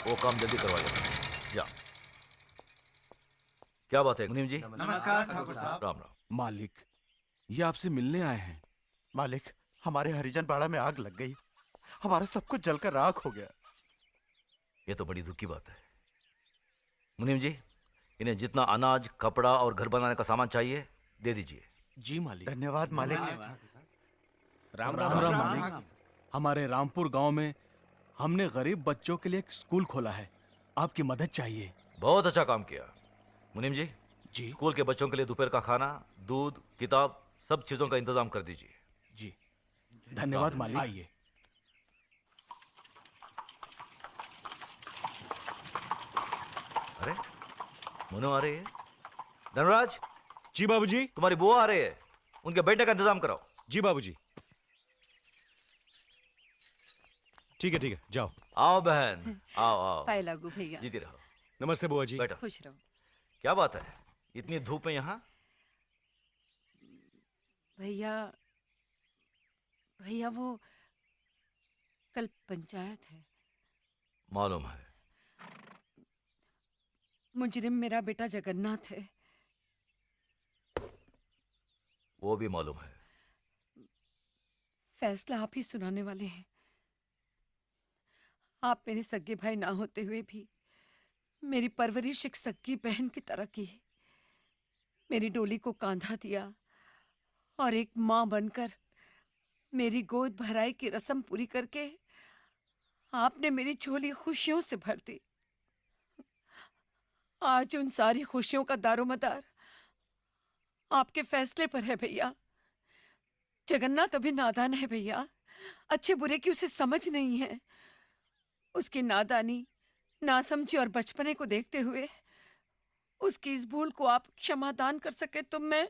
वो काम जल्दी करवा लेना। जा। क्या बात है मुनीम जी? नमस्कार ठाकुर साहब। राम राम। मालिक, ये आपसे मिलने आए हैं। मालिक, हमारे हरिजन बाड़ा में आग लग गई, हमारा सब कुछ जलकर राख हो गया। ये तो बड़ी दुख की बात है। मुनीम जी, इन्हें जितना अनाज, कपड़ा और घर बनाने का सामान चाहिए दे दीजिए। जी मालिक। धन्यवाद मालिक। राम राम राम मालिक। हमारे रामपुर गांव में हमने गरीब बच्चों के लिए एक स्कूल खोला है, आपकी मदद चाहिए। बहुत अच्छा काम किया। मुनीम जी, जी स्कूल के बच्चों के लिए दोपहर का खाना, दूध, किताब, सब चीजों का इंतजाम कर दीजिए। जी धन्यवाद मालिक। आइए। अरे मोनू आ रही है। धनराज, जी बाबूजी। तुम्हारी बुआ आ रही है, उनके बैठने का इंतजाम कराओ। जी बाबूजी। ठीक है, जाओ। आओ बहन, आओ आओ। पाए लागू भैया। जीती रहो। नमस्ते बुआ जी। बैठो। खुश रहो। क्या बात है, इतनी धूप में यहाँ? भैया भैया वो कल पंचायत है। मालूम है। मुजरिम मेरा बेटा जगन्नाथ है। वो भी मालूम है। फैसला आप ही सुनाने वाले हैं। आप मेरे सगे भाई ना होते हुए भी मेरी परवरिश एक सगी बहन की तरह की। मेरी डोली को कांधा दिया और एक मां बनकर मेरी गोद भराई की रस्म पूरी करके आपने मेरी झोली खुशियों से भर दी। आज उन सारी खुशियों का दारोमदार आपके फैसले पर है भैया। जगन्नाथ अभी नादान है भैया, अच्छे बुरे की उसे समझ नहीं है। उसकी नादानी, नासमझी और बचपने को देखते हुए उसकी इस भूल को आप क्षमादान कर सके तो मैं।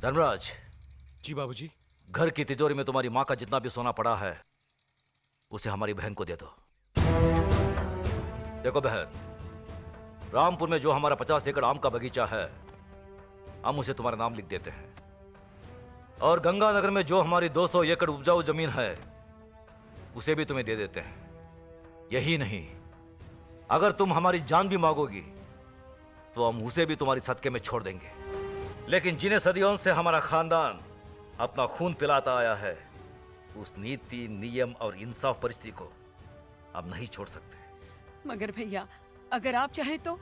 धनराज। जी बाबूजी। घर की तिजोरी में तुम्हारी माँ का जितना भी सोना पड़ा है उसे हमारी बहन को दे दो। देखो बहन, रामपुर में जो हमारा 50 एकड़ आम का बगीचा है हम उसे तुम्हारा नाम लिख देते हैं, और गंगानगर में जो हमारी 200 एकड़ उपजाऊ जमीन है उसे भी तुम्हें दे देते हैं। यही नहीं, अगर तुम हमारी जान भी मांगोगी तो हम उसे भी तुम्हारी सदके में छोड़ देंगे। लेकिन जिन्हें सदियों से हमारा खानदान अपना खून पिलाता आया है उस नीति, नियम और इंसाफ परिस्थिति को हम नहीं छोड़ सकते। मगर भैया अगर आप चाहें तो।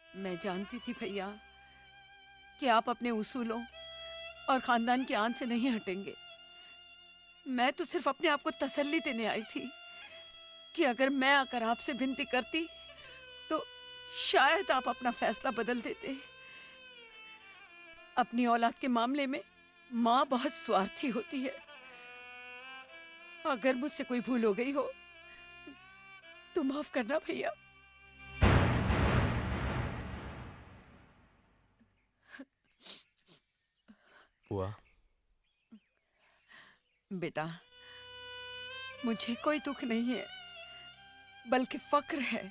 मैं जानती थी भैया कि आप अपने उसूलों और खानदान की आन से नहीं हटेंगे। मैं तो सिर्फ अपने आप को तसल्ली देने आई थी कि अगर मैं आकर आपसे विनती करती तो शायद आप अपना फैसला बदल देते। अपनी औलाद के मामले में माँ बहुत स्वार्थी होती है। अगर मुझसे कोई भूल हो गई हो तो माफ करना भैया। बुआ। बेटा मुझे कोई दुख नहीं है, बल्कि फक्र है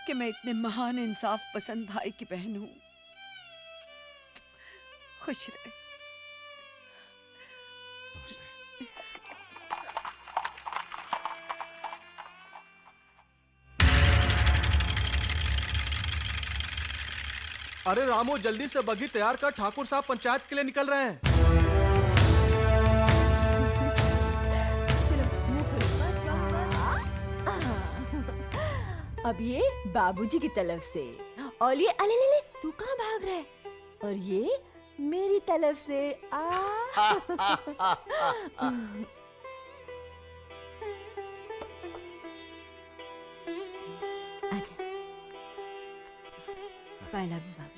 कि मैं इतने महान इंसाफ पसंद भाई की बहन हूं। खुश रहे। अरे रामू, जल्दी से बग्घी तैयार कर, ठाकुर साहब पंचायत के लिए निकल रहे हैं। अब ये बाबूजी की तरफ से, और ये अले ले ले, तू कहाँ भाग रहा है? और ये मेरी तरफ से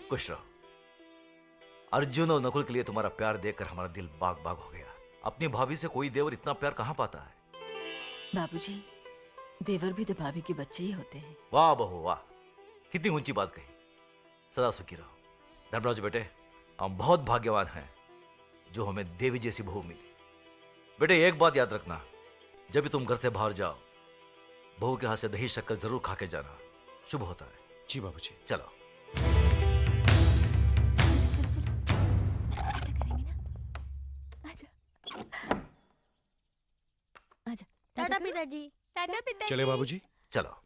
खुश रहो। अर्जुन और नकुल के लिए तुम्हारा प्यार देखकर हमारा दिल बाग बाग हो गया। अपनी भाभी से कोई देवर इतना प्यार कहाँ पाता है? बाबूजी, देवर भी तो भाभी के बच्चे ही होते हैं। वाह बहू वाह, कितनी ऊंची बात कही। सदा सुखी रहो। धर्मराज बेटे, हम बहुत भाग्यवान हैं जो हमें देवी जैसी बहू मिली। बेटे एक बात याद रखना, जब भी तुम घर से बाहर जाओ बहू के हाथ से दही शक्कर जरूर खा के जाना, शुभ होता है। जी बाबूजी। चलो। टाटा पिताजी। टाटा पिताजी। चले बाबूजी। चलो।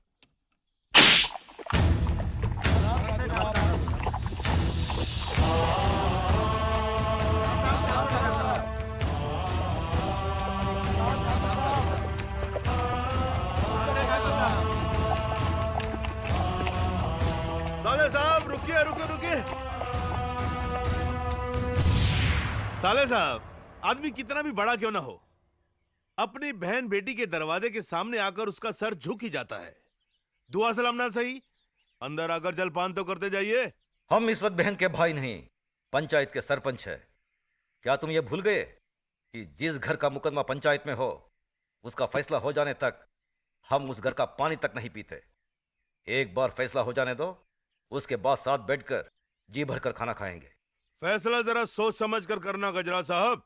साले साहब रुकिए रुकिए रुकिए। साले साहब, आदमी कितना भी बड़ा क्यों ना हो, अपनी बहन बेटी के दरवाजे के सामने आकर उसका सर झुक ही जाता है। दुआ सलाम ना सही, अंदर आकर जलपान तो करते जाइए। हम इस वक्त बहन के भाई नहीं, पंचायत के सरपंच है। क्या तुम ये भूल गए कि जिस घर का मुकदमा पंचायत में हो, उसका फैसला हो जाने तक हम उस घर का पानी तक नहीं पीते। एक बार फैसला हो जाने दो, उसके बाद साथ बैठकर जी भरकर खाना खाएंगे। फैसला जरा सोच समझ कर करना गजरा साहब।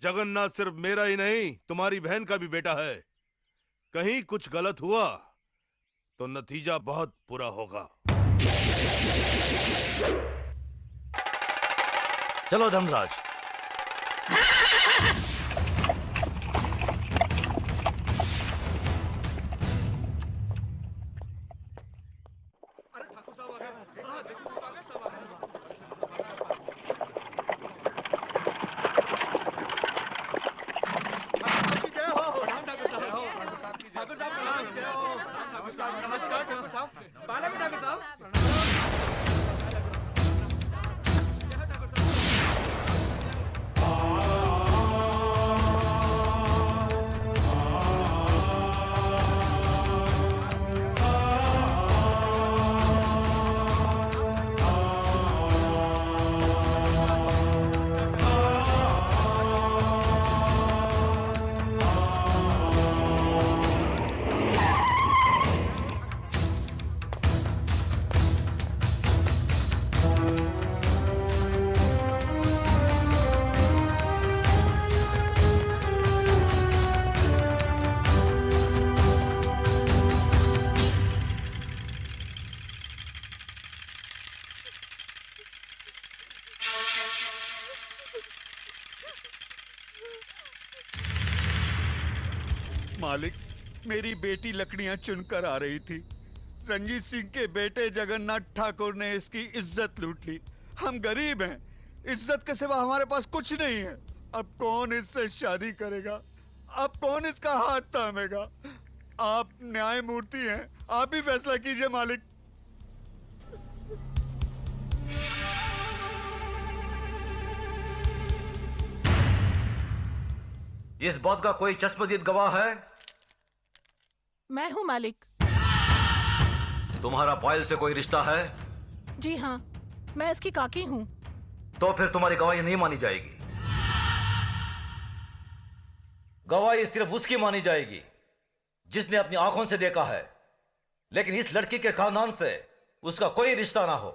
जगन्नाथ सिर्फ मेरा ही नहीं, तुम्हारी बहन का भी बेटा है। कहीं कुछ गलत हुआ तो नतीजा बहुत बुरा होगा। चलो धर्मराज। मालिक, मेरी बेटी लकड़ियां चुनकर आ रही थी। रंजीत सिंह के बेटे जगन्नाथ ठाकुर ने इसकी इज्जत लूट ली। हम गरीब हैं, इज्जत के सिवा हमारे पास कुछ नहीं है। अब कौन इससे शादी करेगा? अब कौन इसका हाथ थामेगा? आप न्यायमूर्ति हैं, आप ही फैसला कीजिए मालिक। इस बात का कोई चश्मदीद गवाह है? मैं हूँ मालिक। तुम्हारा पायल से कोई रिश्ता है? जी हाँ, मैं इसकी काकी हूँ। तो फिर तुम्हारी गवाही नहीं मानी जाएगी। गवाही सिर्फ उसकी मानी जाएगी जिसने अपनी आंखों से देखा है, लेकिन इस लड़की के खानदान से उसका कोई रिश्ता ना हो।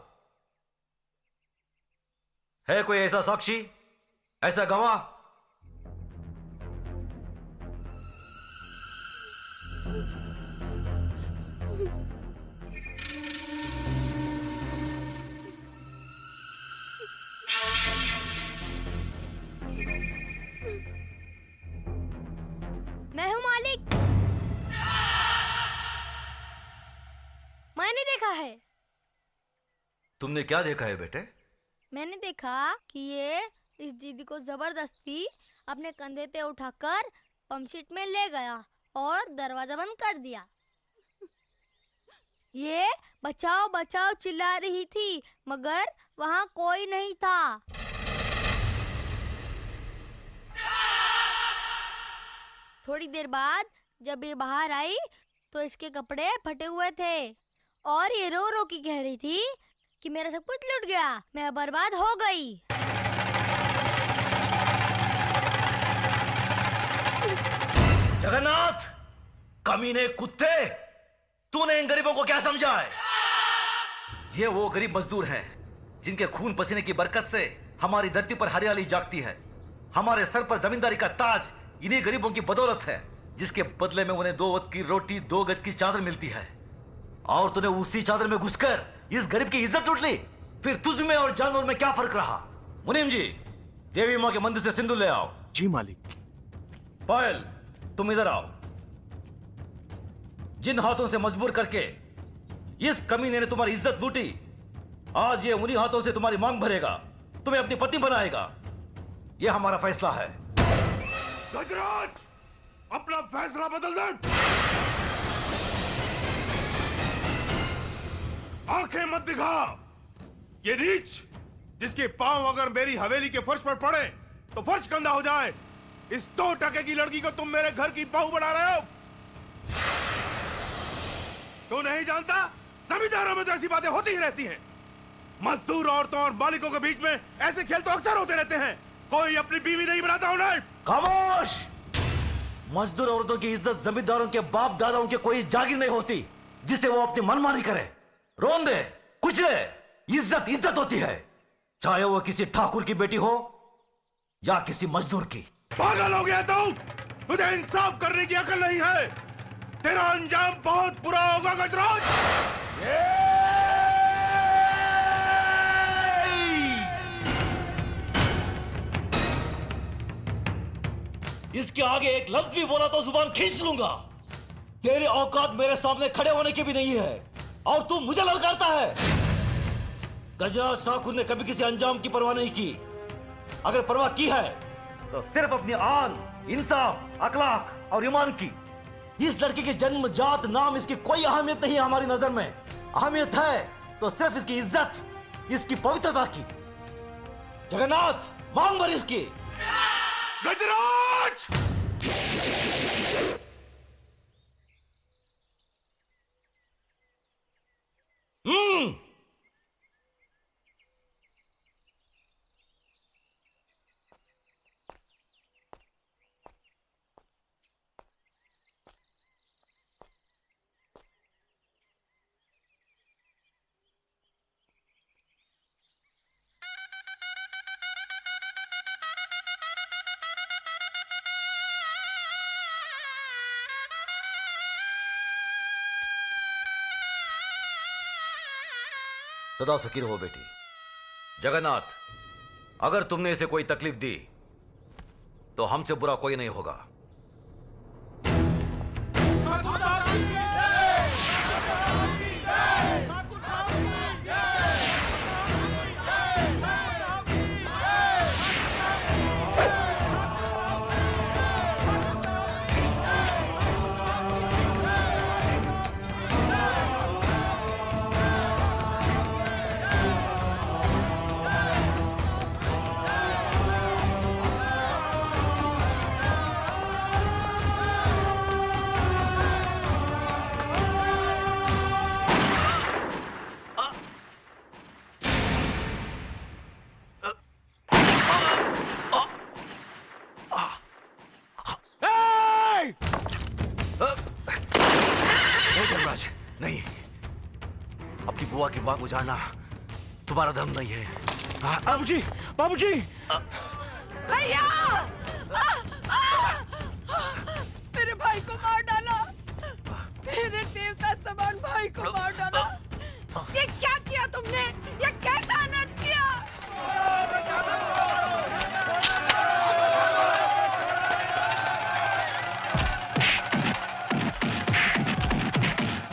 है कोई ऐसा साक्षी, ऐसा गवाह? मैं हूँ मालिक। मैंने देखा है। तुमने क्या देखा है बेटे? मैंने देखा कि ये इस दीदी को जबरदस्ती अपने कंधे पे उठाकर पंपशीट में ले गया और दरवाजा बंद कर दिया। ये बचाओ बचाओ चिल्ला रही थी, मगर वहाँ कोई नहीं था। थोड़ी देर बाद जब ये बाहर आई तो इसके कपड़े फटे हुए थे और ये रो रो के कह रही थी कि मेरा सब कुछ लूट गया, मैं बर्बाद हो गई। जगन्नाथ, कमीने कुत्ते, तूने इन गरीबों को क्या समझा है? ये वो गरीब मजदूर हैं जिनके खून पसीने की बरकत से हमारी धरती पर हरियाली जागती है। हमारे सर पर जमींदारी का ताज इन्हीं गरीबों की बदौलत है। जिसके बदले में उन्हें 2 वक्त की रोटी 2 गज की चादर मिलती है, और तूने उसी चादर में घुसकर इस गरीब की इज्जत लूट ली। फिर तुझ में और जानवर में क्या फर्क रहा? मुनीम जी, देवी मां के मंदिर से सिंदूर ले आओ। जी मालिक। पायल, तुम इधर आओ। जिन हाथों से मजबूर करके इस कमीने ने तुम्हारी इज्जत लूटी, आज ये उन्हीं हाथों से तुम्हारी मांग भरेगा, तुम्हें अपनी पत्नी बनाएगा। यह हमारा फैसला है। गजराज, अपना फैसला बदल दे। आंखें मत दिखा। ये नीच, जिसके पांव अगर मेरी हवेली के फर्श पर पड़े तो फर्श गंदा हो जाए, इस 2 टके की लड़की को तुम मेरे घर की बहू बना रहे हो। तू नहीं जानता, जमींदारों में तो ऐसी बातें होती ही रहती हैं। मजदूर औरतों और मालिकों के बीच में ऐसे खेल तो अक्सर होते रहते हैं। कोई अपनी बीवी नहीं बनाता उन्हें। खामोश! मजदूर औरतों की इज्जत जमींदारों के बाप दादाओं के कोई जागीर नहीं होती जिसे वो अपनी मनमानी करे, रोन दे, कुचले। इज्जत इज्जत होती है, चाहे वो किसी ठाकुर की बेटी हो या किसी मजदूर की। पागल हो गया तू? तुझे इंसाफ करने की अकल नहीं है। तेरा अंजाम बहुत बुरा होगा गजराज। इसके आगे एक लफ्ज भी बोला तो जुबान खींच लूंगा। तेरी औकात मेरे सामने खड़े होने की भी नहीं है और तू मुझे ललकारता है। गजराज ठाकुर ने कभी किसी अंजाम की परवाह नहीं की। अगर परवाह की है तो सिर्फ अपनी आन, इंसाफ, अखलाक और ईमान की। इस लड़की की जन्म, जात, नाम, इसकी कोई अहमियत नहीं है हमारी नजर में। अहमियत है तो सिर्फ इसकी इज्जत, इसकी पवित्रता की। जगन्नाथ, मांग भर इसकी। गजराज! सदा सुखी रहो बेटी। जगन्नाथ, अगर तुमने इसे कोई तकलीफ दी तो हमसे बुरा कोई नहीं होगा। नहीं, अपनी बुआ की बात बुझाना तुम्हारा धर्म नहीं है। बाबूजी, बाबूजी! भैया! मेरे भाई को मार डाला। मेरे देवता समान भाई को मार डाला। ये क्या किया तुमने? ये कैसा अनर्थ किया?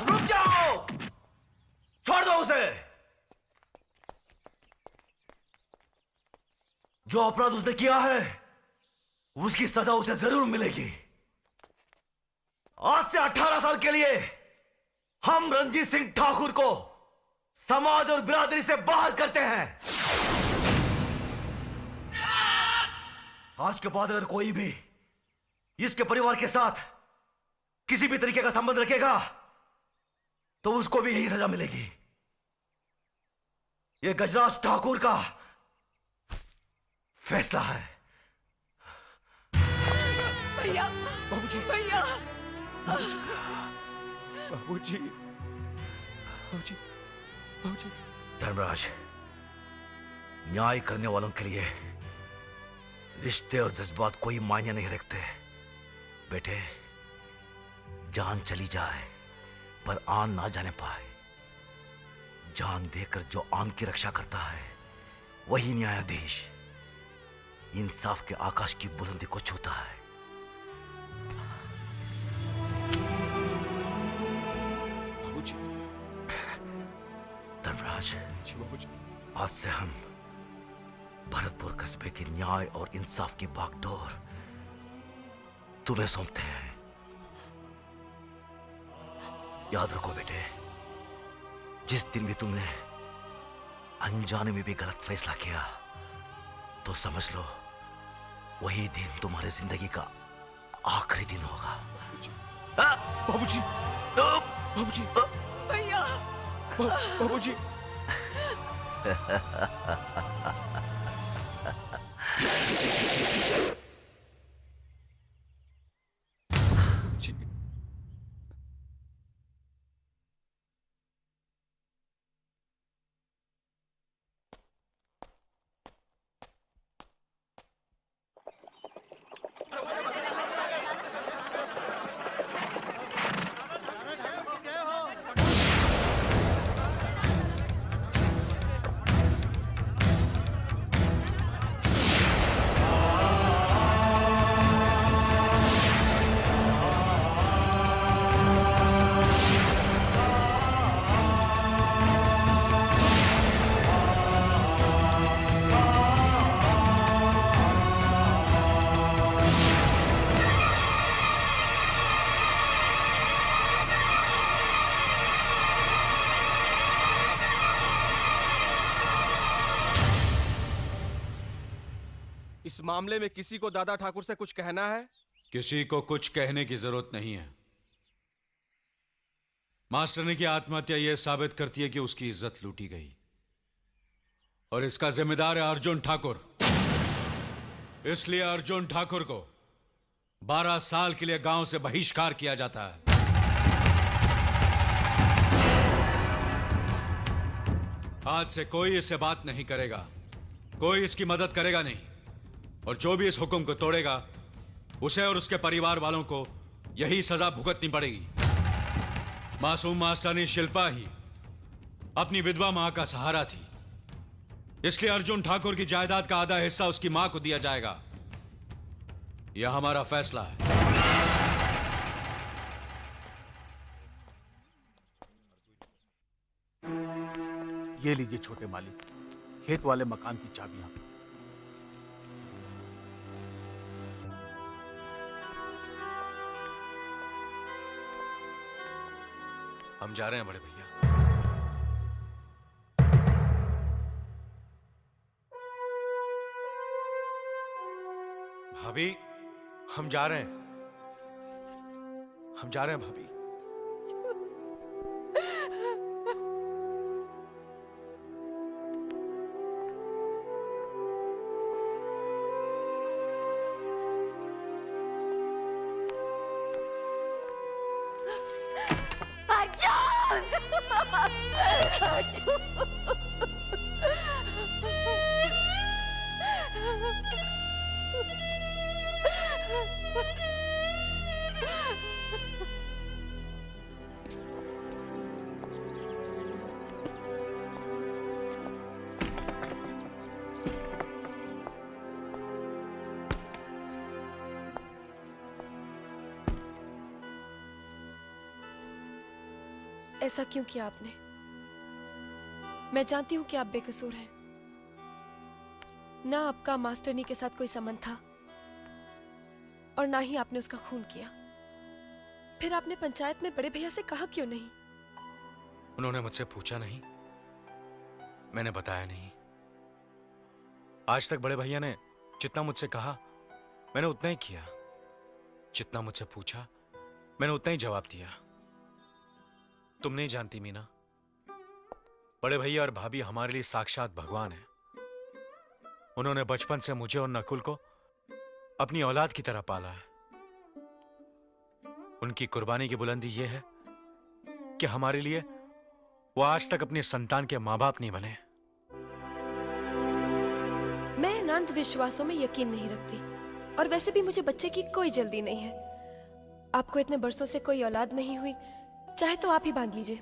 रुक जाओ! छोड़ दो उसे। जो अपराध उसने किया है उसकी सजा उसे जरूर मिलेगी। आज से 18 साल के लिए हम रणजीत सिंह ठाकुर को समाज और बिरादरी से बाहर करते हैं। आज के बाद अगर कोई भी इसके परिवार के साथ किसी भी तरीके का संबंध रखेगा तो उसको भी यही सजा मिलेगी। यह गजराज ठाकुर का फैसला है। भैया! बाबूजी! भैया! बाबूजी! बाबूजी! बाबूजी! धर्मराज, न्याय करने वालों के लिए रिश्ते और जज्बात कोई मायने नहीं रखते। बेटे, जान चली जाए पर आन ना जाने पाए। जान देकर जो आन की रक्षा करता है वही न्यायाधीश इंसाफ के आकाश की बुलंदी को छूता है। बाबूजी। धर्मराज, जी बाबूजी। आज से हम भरतपुर कस्बे की न्याय और इंसाफ की बागडोर तुम्हें सौंपते हैं। याद रखो बेटे, जिस दिन भी तुमने अनजाने में भी गलत फैसला किया तो समझ लो वही दिन तुम्हारी जिंदगी का आखिरी दिन होगा। बाबूजी। बाबूजी। भैया। बाबूजी। इस मामले में किसी को दादा ठाकुर से कुछ कहना है? किसी को कुछ कहने की जरूरत नहीं है। मास्टरनी की आत्महत्या यह साबित करती है कि उसकी इज्जत लूटी गई और इसका जिम्मेदार है अर्जुन ठाकुर। इसलिए अर्जुन ठाकुर को 12 साल के लिए गांव से बहिष्कार किया जाता है। आज से कोई इससे बात नहीं करेगा, कोई इसकी मदद करेगा नहीं, और जो भी इस हुक्म को तोड़ेगा उसे और उसके परिवार वालों को यही सजा भुगतनी पड़ेगी। मासूम मास्टरनी शिल्पा ही अपनी विधवा मां का सहारा थी, इसलिए अर्जुन ठाकुर की जायदाद का आधा हिस्सा उसकी मां को दिया जाएगा। यह हमारा फैसला है। ये लीजिए छोटे मालिक, खेत वाले मकान की चाबियां। हम जा रहे हैं बड़े भैया। भाभी, हम जा रहे हैं। हम जा रहे हैं भाभी। ऐसा क्यों किया आपने? मैं जानती हूं कि आप बेकसूर हैं। ना आपका मास्टरनी के साथ कोई संबंध था और ना ही आपने उसका खून किया। फिर आपने पंचायत में बड़े भैया से कहा क्यों नहीं? उन्होंने मुझसे पूछा नहीं, मैंने बताया नहीं। आज तक बड़े भैया ने जितना मुझसे कहा मैंने उतना ही किया, जितना मुझसे पूछा मैंने उतना ही जवाब दिया। तुम नहीं जानती मीना, बड़े भैया और भाभी हमारे लिए साक्षात भगवान हैं। उन्होंने बचपन से मुझे और नकुल को अपनी औलाद की तरह पाला है। उनकी कुर्बानी की बुलंदी यह है कि हमारे लिए वो आज तक अपनी संतान के मां बाप नहीं बने। मैं इन अंधविश्वासों में यकीन नहीं रखती और वैसे भी मुझे बच्चे की कोई जल्दी नहीं है। आपको इतने बरसों से कोई औलाद नहीं हुई, चाहे तो आप ही बांध लीजिए।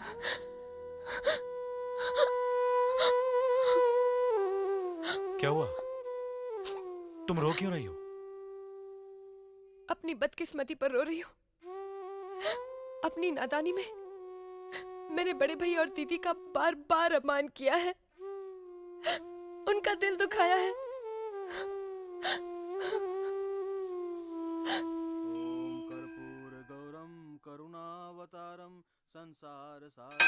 क्या हुआ? तुम रो क्यों रही हो? अपनी बदकिस्मती पर रो रही हूँ। अपनी नादानी में मैंने बड़े भाई और दीदी का बार बार अपमान किया है, उनका दिल दुखाया है। ओम कर्पूर गौरम करुणावतारम संसार सारम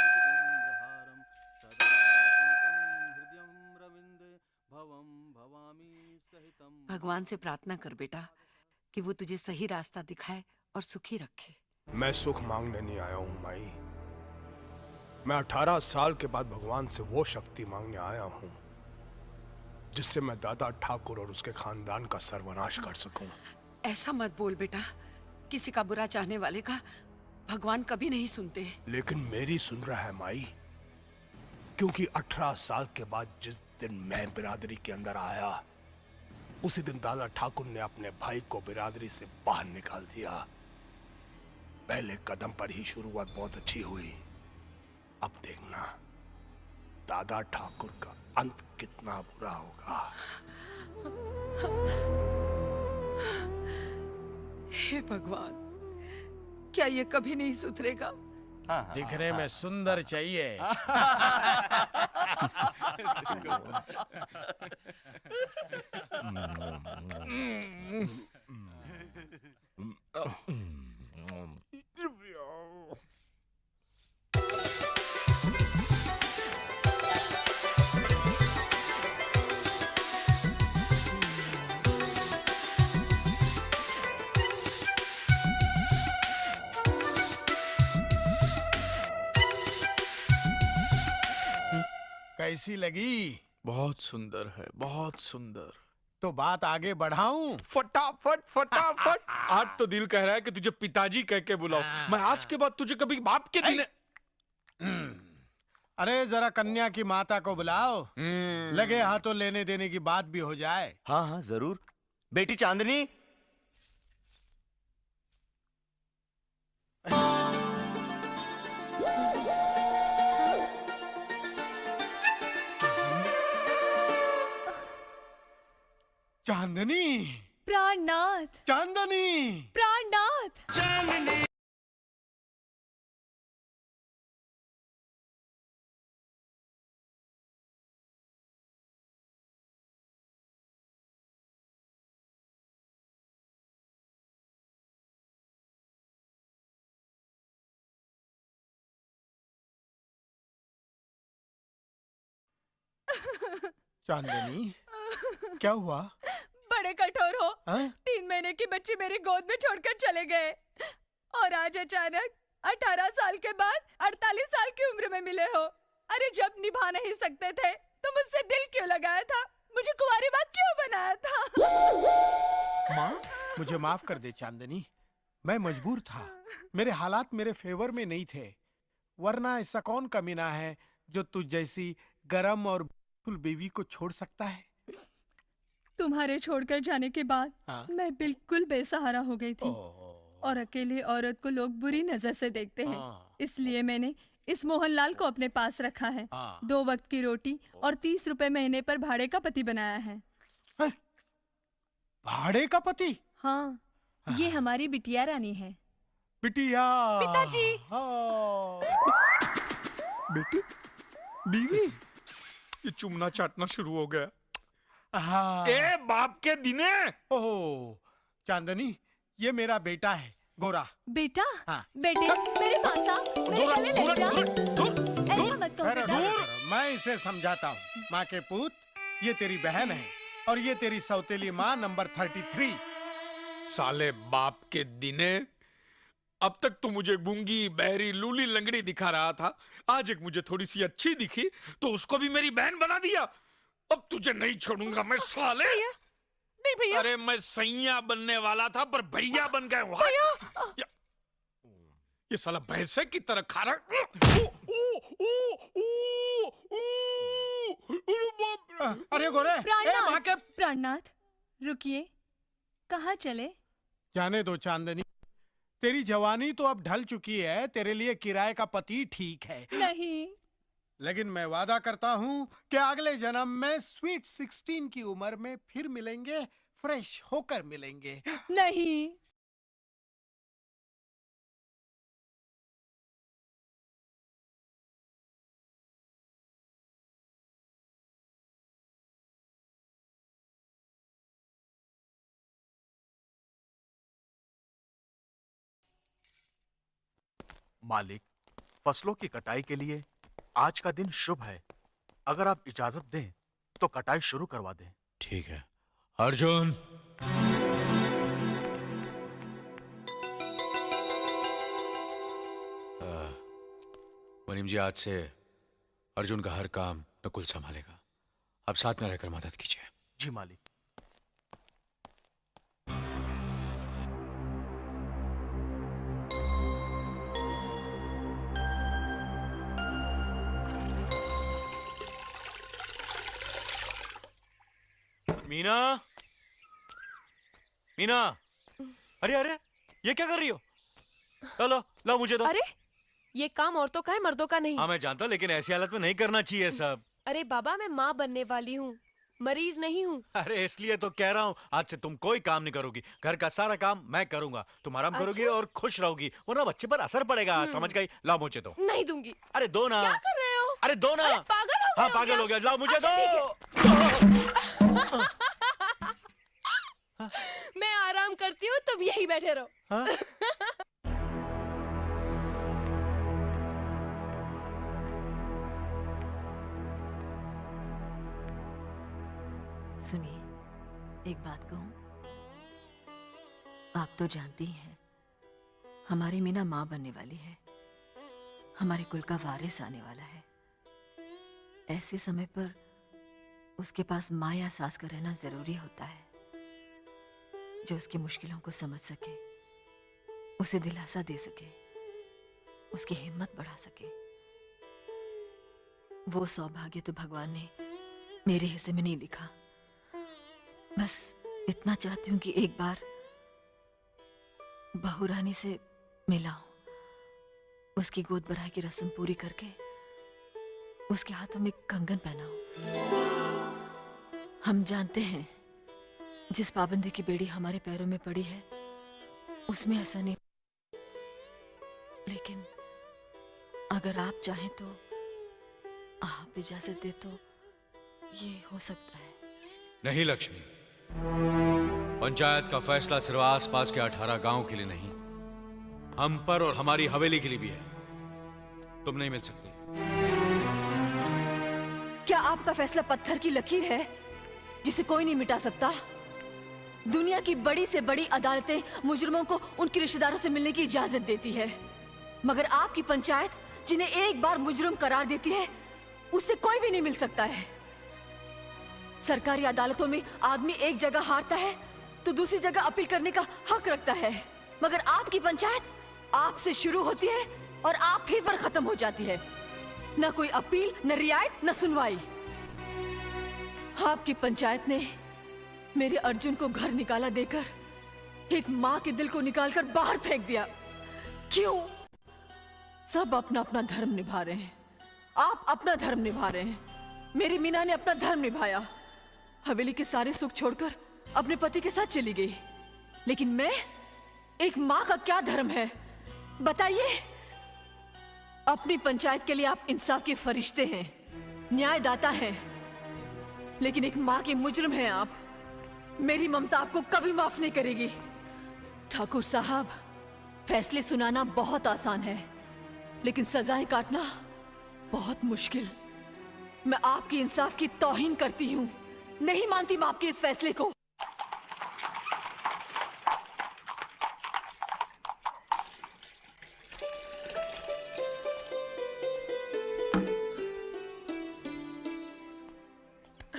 भुजगेन्द्रहारम सदा वसंतम हृदयं रविंदे भवम भवामी सहितम। भगवान से प्रार्थना कर बेटा कि वो तुझे सही रास्ता दिखाए और सुखी रखे। मैं सुख मांगने नहीं आया हूं माई। मैं 18 साल के बाद भगवान से वो शक्ति मांगने आया हूं जिससे मैं दादा ठाकुर और उसके खानदान का सर्वनाश कर सकूं। ऐसा मत बोल बेटा, किसी का बुरा चाहने वाले का भगवान कभी नहीं सुनते। लेकिन मेरी सुन रहा है माई, क्योंकि 18 साल के बाद जिस दिन मैं बिरादरी के अंदर आया, उसी दिन दादा ठाकुर ने अपने भाई को बिरादरी से बाहर निकाल दिया। पहले कदम पर ही शुरुआत बहुत अच्छी हुई, अब देखना दादा ठाकुर का अंत कितना बुरा होगा। हे भगवान, क्या ये कभी नहीं सुधरेगा? दिखने में सुंदर चाहिए। कैसी लगी? बहुत सुंदर है, बहुत सुंदर। तो बात आगे बढ़ाऊं? फटाफट फटाफट। आज तो दिल कह रहा है कि तुझे पिताजी कह के बुलाओ। मैं आज के बाद तुझे कभी बाप के दिन। अरे जरा कन्या की माता को बुलाओ, लगे हाथों लेने देने की बात भी हो जाए। हाँ हाँ जरूर। बेटी चांदनी, चांदनी, प्राणनाथ, चांदनी, प्राणनाथ। चांदनी। चांदनी, क्या हुआ? बड़े कठोर हो। हा? 3 महीने की बच्ची मेरी गोद में छोड़कर चले गए और आज अचानक 18 साल के बाद 48 साल की उम्र में मिले हो। अरे जब निभा नहीं सकते थे तो मुझसे दिल क्यों लगाया था? मुझे कुंवारी बात क्यों बनाया था? माँ, मुझे माफ कर दे चांदनी, मैं मजबूर था। मेरे हालात मेरे फेवर में नहीं थे, वरना ऐसा कौन कमीना है जो तुझ जैसी गरम और फुल बीवी को छोड़ सकता है? तुम्हारे छोड़कर जाने के बाद मैं बिल्कुल बेसहारा हो गई थी और अकेली औरत को लोग बुरी नजर से देखते हैं। इसलिए मैंने इस मोहनलाल को अपने पास रखा है। 2 वक्त की रोटी और 30 रुपए महीने पर भाड़े का पति बनाया है। भाड़े का पति? हाँ, ये हमारी बिटिया रानी है। बिटिया? पिताजी। बेटी, बीवी, ये चुमना चाटना शुरू हो गया। ए बाप के दिने। ओह चांदनी, ये मेरा बेटा है गोरा। बेटा? हाँ। बेटे, मेरे पास आ, मेरे गले लग जा। ऐसा मत कहो बेटा। मैं इसे समझाता हूँ। माँ के पूत, ये तेरी बहन है और ये तेरी सौतेली माँ नंबर 33। साले बाप के दिने, अब तक तो मुझे गूंगी बहरी लूली लंगड़ी दिखा रहा था, आज एक मुझे थोड़ी सी अच्छी दिखी तो उसको भी मेरी बहन बना दिया। अब तुझे नहीं छोड़ूंगा मैं साले। नहीं भैया। अरे मैं सैया बनने वाला था पर भैया बन गए। ये साला भैंसे की तरह खा रहा। अरे गोरे, माँ के प्राणनाथ, रुकिए, कहाँ चले? जाने दो चांदनी, तेरी जवानी तो अब ढल चुकी है, तेरे लिए किराए का पति ठीक है। नहीं। लेकिन मैं वादा करता हूँ कि अगले जन्म में स्वीट 16 की उम्र में फिर मिलेंगे, फ्रेश होकर मिलेंगे। नहीं। मालिक, फसलों की कटाई के लिए आज का दिन शुभ है। अगर आप इजाजत दें तो कटाई शुरू करवा दें। ठीक है अर्जुन। मुनीम जी, आज से अर्जुन का हर काम नकुल संभालेगा। आप साथ में रहकर मदद कीजिए। जी मालिक। मीना, मीना, अरे अरे, ये क्या कर रही हो? लो लो मुझे दो। अरे ये काम औरतों का है, मर्दों का नहीं। हाँ मैं जानता हूँ, लेकिन ऐसी हालत में नहीं करना चाहिए सब। अरे बाबा, मैं माँ बनने वाली हूँ, मरीज नहीं हूँ। अरे इसलिए तो कह रहा हूँ, आज से तुम कोई काम नहीं करोगी। घर का सारा काम मैं करूंगा। तुम आराम करोगी और खुश रहोगी, वरना बच्चे पर असर पड़ेगा। समझ गई? लाओ मुझे दो। नहीं दूंगी। अरे दो ना। क्या कर रहे हो? अरे दो ना। अरे पागल हो गए हाँ हो पागल क्या? हो गया। लाओ मुझे दो। मैं आराम करती हूँ, तुम यही बैठे रहो। हाँ? सुनिए, एक बात कहूं, आप तो जानती हैं हमारी मीना माँ बनने वाली है, हमारे कुल का वारिस आने वाला है। ऐसे समय पर उसके पास माँ या सास का रहना जरूरी होता है, जो उसकी मुश्किलों को समझ सके, उसे दिलासा दे सके, उसकी हिम्मत बढ़ा सके। वो सौभाग्य तो भगवान ने मेरे हिस्से में नहीं लिखा। बस इतना चाहती हूँ कि एक बार बहू रानी से मिलाऊं, उसकी गोद भराई की रस्म पूरी करके उसके हाथों में कंगन पहनाऊं। हम जानते हैं जिस पाबंदी की बेड़ी हमारे पैरों में पड़ी है उसमें ऐसा नहीं, लेकिन अगर आप चाहें तो, आप इजाजत दे तो ये हो सकता है। नहीं लक्ष्मी, पंचायत का फैसला सिर्फ आसपास के 18 गांव के लिए नहीं, हम पर और हमारी हवेली के लिए भी है। तुम नहीं मिल सकती। क्या आपका फैसला पत्थर की लकीर है जिसे कोई नहीं मिटा सकता? दुनिया की बड़ी से बड़ी अदालतें मुजरिमों को उनके रिश्तेदारों से मिलने की इजाजत देती है, मगर आपकी पंचायत जिन्हें एक बार मुजरिम करार देती है उससे कोई भी नहीं मिल सकता है। सरकारी अदालतों में आदमी एक जगह हारता है तो दूसरी जगह अपील करने का हक रखता है, मगर आपकी पंचायत आपसे शुरू होती है और आप ही पर खत्म हो जाती है। न कोई अपील, न रियायत, न सुनवाई। आपकी पंचायत ने मेरे अर्जुन को घर निकाला देकर एक माँ के दिल को निकालकर बाहर फेंक दिया। क्यों? सब अपना अपना धर्म निभा रहे हैं। आप अपना धर्म निभा रहे हैं, मेरी मीना ने अपना धर्म निभाया, हवेली के सारे सुख छोड़कर अपने पति के साथ चली गई। लेकिन मैं, एक माँ का क्या धर्म है बताइए? अपनी पंचायत के लिए आप इंसाफ के फरिश्ते हैं, न्यायदाता हैं, लेकिन एक माँ की मुजरिम हैं आप। मेरी ममता आपको कभी माफ नहीं करेगी। ठाकुर साहब, फैसले सुनाना बहुत आसान है, लेकिन सजाएं काटना बहुत मुश्किल। मैं आपकी इंसाफ की तौहीन करती हूँ, नहीं मानती मैं आपके इस फैसले को।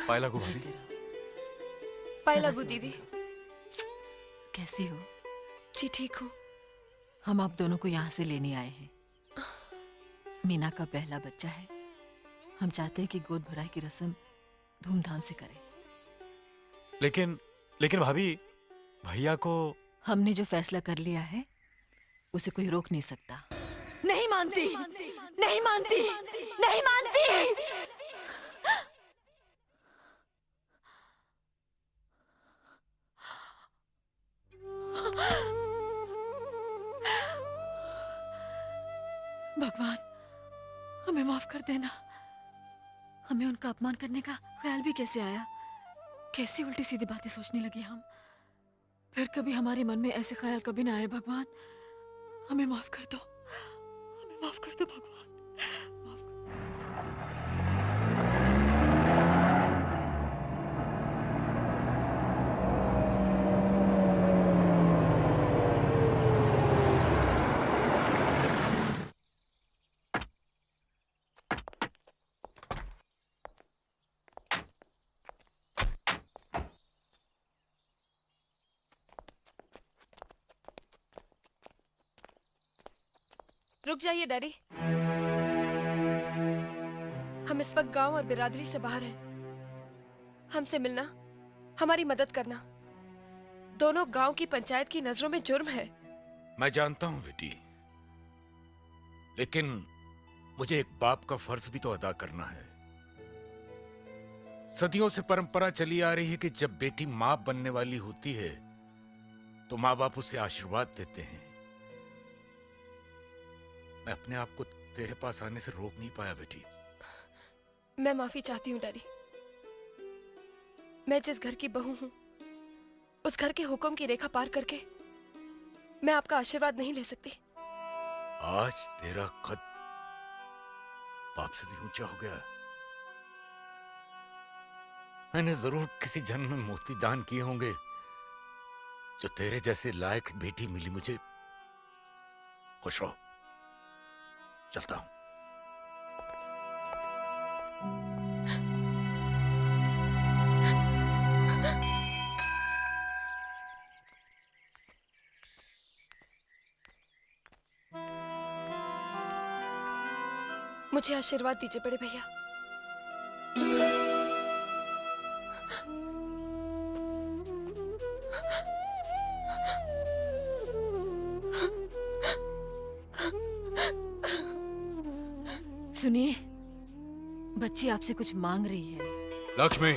पायला को भाभी। पायला गु दीदी। कैसी हो? जी ठीक हूँ। हम आप दोनों को यहाँ से लेने आए हैं। मीना का पहला बच्चा है, हम चाहते हैं कि गोद भराई की रस्म धूमधाम से करें। लेकिन भाभी, भैया को। हमने जो फैसला कर लिया है उसे कोई रोक नहीं सकता। नहीं मानती, नहीं मानती, नहीं मानती। भगवान, हमें माफ कर देना। हमें उनका अपमान करने का ख्याल भी कैसे आया? कैसी उल्टी सीधी बातें सोचने लगे हम। फिर कभी हमारे मन में ऐसे ख्याल कभी ना आए। भगवान, हमें माफ कर दो, हमें माफ कर दो भगवान। रुक जाइए डैडी। हम इस वक्त गांव और बिरादरी से बाहर हैं। हमसे मिलना, हमारी मदद करना, दोनों गांव की पंचायत की नजरों में जुर्म है। मैं जानता हूं बेटी, लेकिन मुझे एक बाप का फर्ज भी तो अदा करना है। सदियों से परंपरा चली आ रही है कि जब बेटी मां बनने वाली होती है तो मां बाप उसे आशीर्वाद देते हैं। मैं अपने आप को तेरे पास आने से रोक नहीं पाया बेटी। मैं माफी चाहती हूँ डैडी। मैं जिस घर की बहू हूँ, उस घर के हुक्म की रेखा पार करके मैं आपका आशीर्वाद नहीं ले सकती। आज तेरा कद बाप से भी ऊंचा हो गया। मैंने जरूर किसी जन्म में मोती दान किए होंगे जो तेरे जैसे लायक बेटी मिली मुझे। खुश रहो, चलता हूं। मुझे आशीर्वाद दीजिए बड़े भैया। सुनिए, बच्ची आपसे कुछ मांग रही है। लक्ष्मी,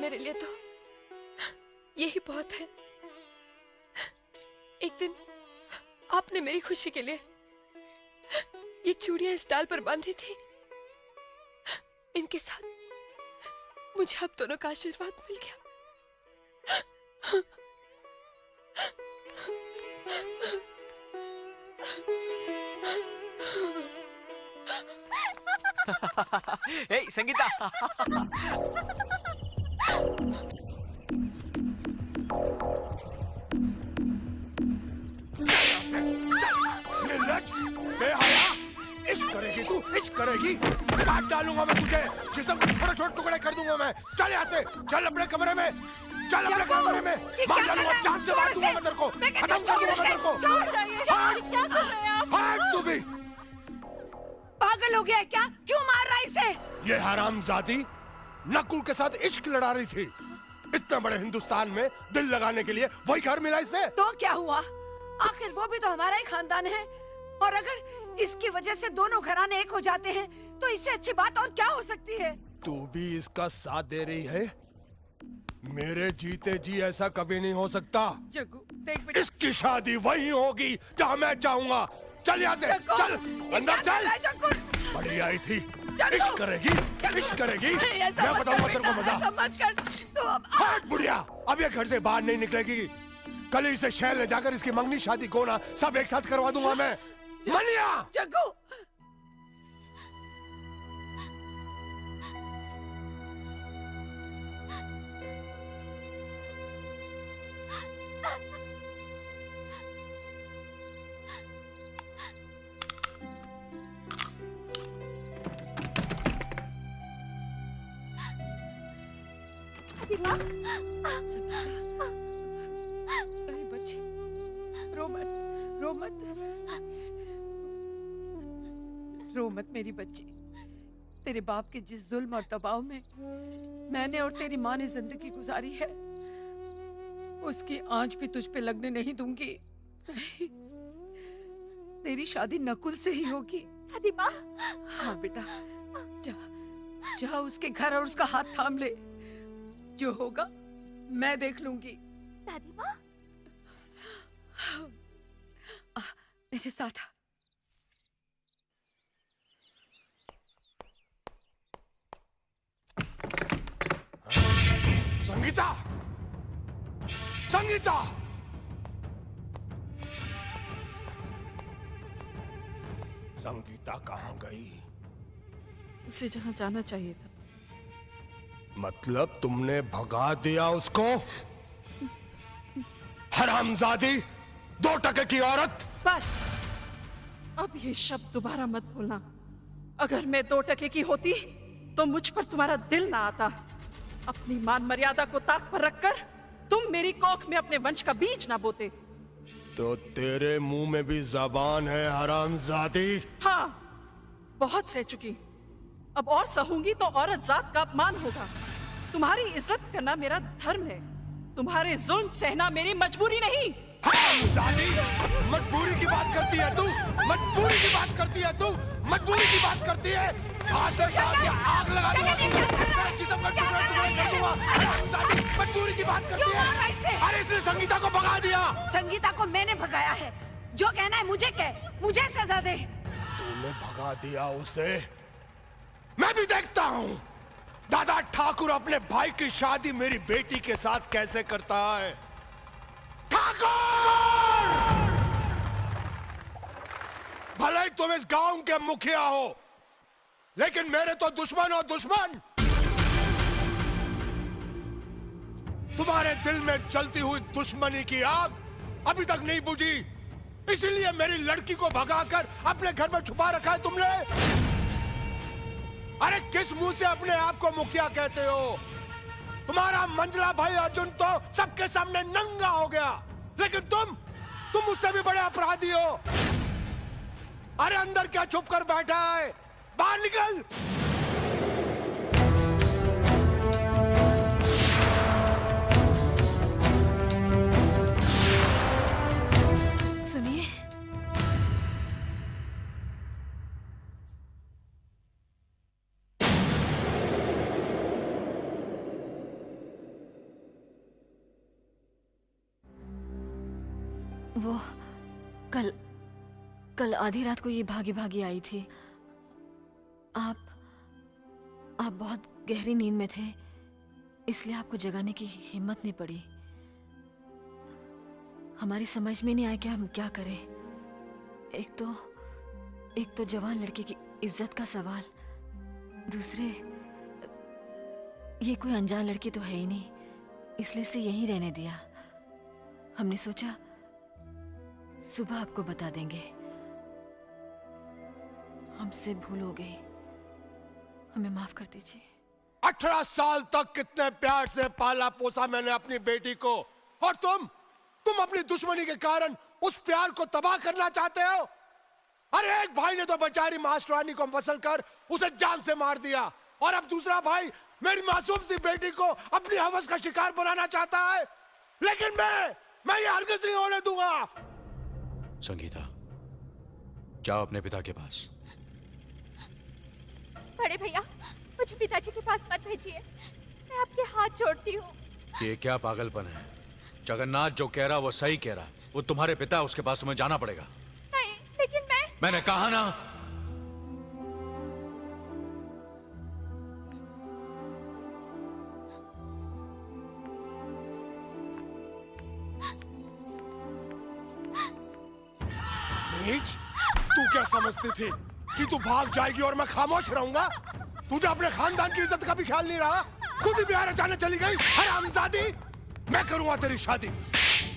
मेरे लिए तो यही बहुत है। एक दिन आपने मेरी खुशी के लिए ये चूड़ियां इस डाल पर बांधी थी। इनके साथ मुझे आप दोनों का आशीर्वाद मिल गया। हे संगीता। इश्क करेगी तू, इश्क करेगी। काट डालूंगा मैं तुझे, जिस्म के छोटे छोटे टुकड़े कर दूंगा मैं। चल यहाँ से, चल अपने कमरे में, चल अपने कमरे में। मार डालूंगा, जान से मार दूंगा मैं तेरे को, खत्म कर दूंगा मैं तेरे को। भाग तू भी। पागल हो गया है क्या? क्यों मार रहा है इसे? ये हरामजादी नकुल के साथ इश्क लड़ा रही थी। इतने बड़े हिंदुस्तान में दिल लगाने के लिए वही घर मिला इसे। तो क्या हुआ? आखिर वो भी तो हमारा ही खानदान है। और अगर इसकी वजह से दोनों घराने एक हो जाते हैं तो इससे अच्छी बात और क्या हो सकती है? तू भी इसका साथ दे रही है? मेरे जीते जी ऐसा कभी नहीं हो सकता। जग्गू, देख बेटा, इसकी शादी वही होगी जहाँ मैं चाहूंगा। चल यहाँ से, चल अंदर चल। बड़ी आई थी, इश्क करेगी, इश्क करेगी। मैं बताऊंगा तेरे को मजा। हट बुढ़िया, अब ये घर से बाहर नहीं निकलेगी। कल ही इसे शहर ले जाकर इसकी मंगनी शादी कोना सब एक साथ करवा दूंगा मैं। मनिया जग्गू, अरे बच्ची, रो मत, रो मत, रो मत मेरी बच्ची। तेरे बाप के जिस जुल्म और दबाव में मैंने और तेरी माँ ने जिंदगी गुजारी है, उसकी आंच भी तुझ पे लगने नहीं दूंगी। नहीं, तेरी शादी नकुल से ही होगी। दादी माँ। हाँ बेटा, जा जा उसके घर और उसका हाथ थाम ले। जो होगा मैं देख लूंगी। दादी माँ। मेरे साथ आ। संगीता, संगीता, संगीता कहाँ गई? उसे जहाँ जाना चाहिए था। मतलब तुमने भगा दिया उसको? हरामजादी, 2 टके की औरत। बस, अब ये शब्द दोबारा मत बोलना। अगर मैं 2 टके की होती तो मुझ पर तुम्हारा दिल ना आता। अपनी मान मर्यादा को ताक पर रखकर तुम मेरी कोख में अपने वंश का बीज ना बोते। तो तेरे मुंह में भी जबान है हरामजादी? हाँ, बहुत सह चुकी। अब और सहूंगी तो औरत जात का अपमान होगा। तुम्हारी इज्जत करना मेरा धर्म है, तुम्हारे जुल्म सहना मेरी मजबूरी नहीं। हरामजादी, मजबूरी की बात करती है तू? मजबूरी की बात करती है तू? मजबूरी की बात करती है? आज तक आग लगा दूंगा, तेरे जिस्म में टुकड़े कर दूंगा। हरामजादी, मजबूरी की बात करती है? अरे इसने संगीता को भगा दिया। संगीता को मैंने भगाया है। जो कहना है मुझे कह, मुझे सजा दे। तूने भगा दिया उसे? मैं भी देखता हूँ दादा ठाकुर अपने भाई की शादी मेरी बेटी के साथ कैसे करता है। ठाकुर! भले ही तुम इस गांव के मुखिया हो, लेकिन मेरे तो दुश्मन हो दुश्मन। तुम्हारे दिल में जलती हुई दुश्मनी की आग अभी तक नहीं बुझी, इसीलिए मेरी लड़की को भगाकर अपने घर में छुपा रखा है तुमने। अरे किस मुंह से अपने आप को मुखिया कहते हो? तुम्हारा मंजला भाई अर्जुन तो सबके सामने नंगा हो गया, लेकिन तुम उससे भी बड़े अपराधी हो। अरे अंदर क्या छुप कर बैठा है? बाहर निकल। सुनिए, वो कल आधी रात को ये भागी भागी आई थी। आप बहुत गहरी नींद में थे, इसलिए आपको जगाने की हिम्मत नहीं पड़ी। हमारी समझ में नहीं आया कि हम क्या करें। एक तो जवान लड़की की इज्जत का सवाल, दूसरे ये कोई अनजान लड़की तो है ही नहीं, इसलिए से यहीं रहने दिया। हमने सोचा सुबह आपको बता देंगे। हमसे भूल हो गई, हमें माफ कर दीजिए। 18 साल तक कितने प्यार से पाला पोसा मैंने अपनी बेटी को, और तुम अपनी दुश्मनी के कारण उस प्यार को तबाह करना चाहते हो। अरे एक भाई ने तो बेचारी मास्टरानी को मसल कर उसे जान से मार दिया, और अब दूसरा भाई मेरी मासूम सी बेटी को अपनी हवस का शिकार बनाना चाहता है। लेकिन मैं ये हरगिज़ नहीं होने दूंगा। संगीता, जाओ अपने पिता के पास। बड़े भैया, मुझे पिताजी के पास मत भेजिए, मैं आपके हाथ जोड़ती हूँ। ये क्या पागलपन है? जगन्नाथ जो कह रहा वो सही कह रहा। वो तुम्हारे पिता, उसके पास तुम्हें जाना पड़ेगा। नहीं, लेकिन मैंने कहा ना। नीच, तू क्या समझती थी कि तू भाग जाएगी और मैं खामोश रहूंगा? तुझे अपने खानदान की इज्जत का भी ख्याल नहीं रहा, खुद ही बिहार जाने चली गई। हरामजादी, मैं करूंगा तेरी शादी,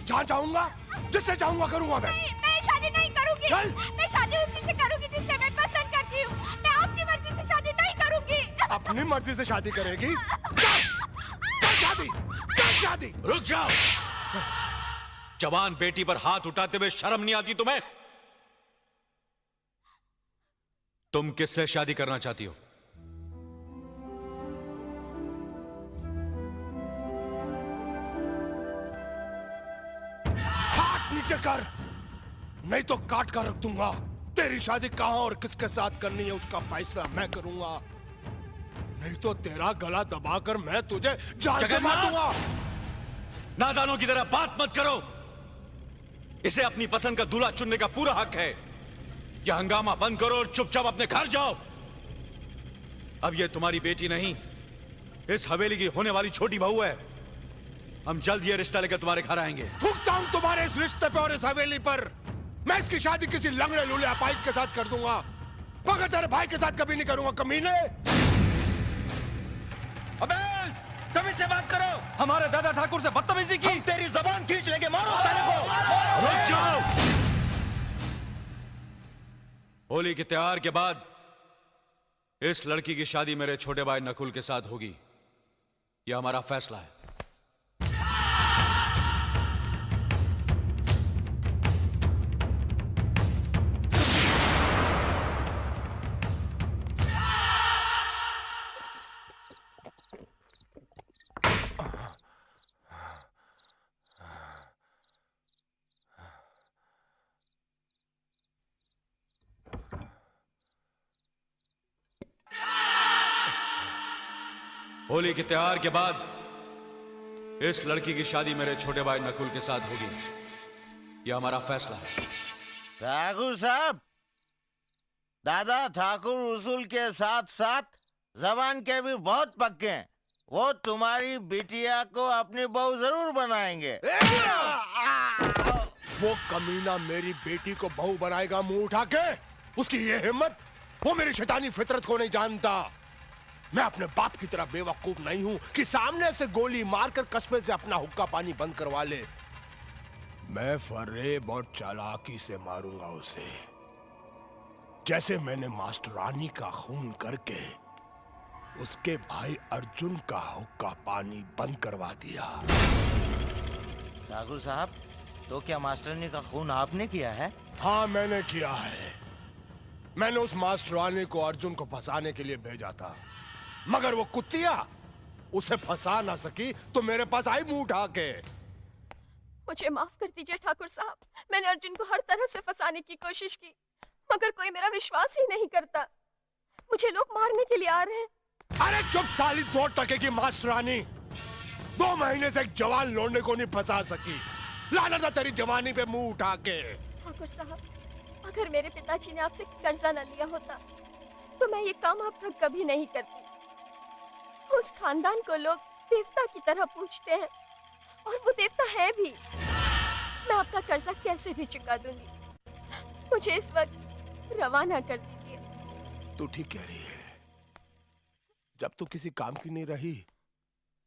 जहाँ चाहूंगा, जिससे चाहूंगा करूंगा। मैं शादी नहीं करूंगी। चल। मैं शादी उसी से करूंगी जिससे मैं पसंद करती हूँ। मैं आपकी मर्जी से शादी नहीं करूंगी। अपनी मर्जी से शादी करेगी? कर शादी। रुक जाओ। जवान बेटी पर हाथ उठाते हुए शर्म नहीं आती तुम्हें? तुम किससे शादी करना चाहती हो? नीचे कर, नहीं तो काट कर रख दूंगा। तेरी शादी कहाँ और किसके साथ करनी है उसका फैसला मैं करूंगा, नहीं तो तेरा गला दबाकर मैं तुझे जान से मार दूंगा। नादानों की तरह बात मत करो। इसे अपनी पसंद का दूल्हा चुनने का पूरा हक है। यह हंगामा बंद करो और चुपचाप अपने घर जाओ। अब यह तुम्हारी बेटी नहीं, इस हवेली की होने वाली छोटी बहू है। हम जल्द ये रिश्ता लेकर तुम्हारे घर आएंगे। थूकता हूं तुम्हारे इस रिश्ते पे और इस हवेली पर। मैं इसकी शादी किसी लंगड़े लूले अपाहिज के साथ कर दूंगा, मगर तेरे भाई के साथ कभी नहीं करूंगा, कमीने। अबे तभी से बात करो। हमारे दादा ठाकुर से बदतमीजी की। तेरी जबान खींच लेंगे, मारो साले को। रुक जाओ। होली के त्योहार के बाद इस लड़की की शादी मेरे छोटे भाई नकुल के साथ होगी। यह हमारा फैसला है। होली के त्योहार के बाद इस लड़की की शादी मेरे छोटे भाई नकुल के साथ होगी। यह हमारा फैसला है। ठाकुर साहब, दादा ठाकुर उसूल के साथ साथ जबान के भी बहुत पक्के हैं। वो तुम्हारी बिटिया को अपनी बहू जरूर बनाएंगे। वो कमीना मेरी बेटी को बहू बनाएगा मुंह उठा के? उसकी ये हिम्मत? वो मेरी शैतानी फितरत को नहीं जानता। मैं अपने बाप की तरह बेवकूफ नहीं हूं कि सामने से गोली मारकर कस्बे से अपना हुक्का पानी बंद करवा ले। मैं फरेब और चालाकी से मारूंगा उसे, जैसे मैंने मास्टरानी का खून करके उसके भाई अर्जुन का हुक्का पानी बंद करवा दिया। ठाकुर साहब, तो क्या मास्टरानी का खून आपने किया है? हाँ, मैंने किया है। मैंने उस मास्टरानी को अर्जुन को फंसाने के लिए भेजा था, मगर वो कुत्तिया उसे फंसा ना सकी तो मेरे पास आई मुंह उठा के। मुझे माफ कर दीजिए ठाकुर साहब, मैंने अर्जुन को हर तरह से फंसाने की कोशिश की, मगर कोई मेरा विश्वास ही नहीं करता। मुझे लोग मारने के लिए आ रहे हैं। अरे चुप साली 2 टके की मास्टरानी, 2 महीने से एक जवान लौंडे को नहीं फंसा सकी। लानत है तेरी जवानी पे मुंह उठा के। ठाकुर साहब, अगर मेरे पिताजी ने आपसे कर्जा न लिया होता तो मैं ये काम आपका कभी नहीं करती। उस खानदान को लोग देवता की तरह पूजते हैं और वो देवता है भी। मैं आपका कर्जा कैसे भी चुका दूंगी। मुझे इस वक्त रवाना कर दीजिए। तू ठीक कह रही है। जब तू किसी काम की नहीं रही,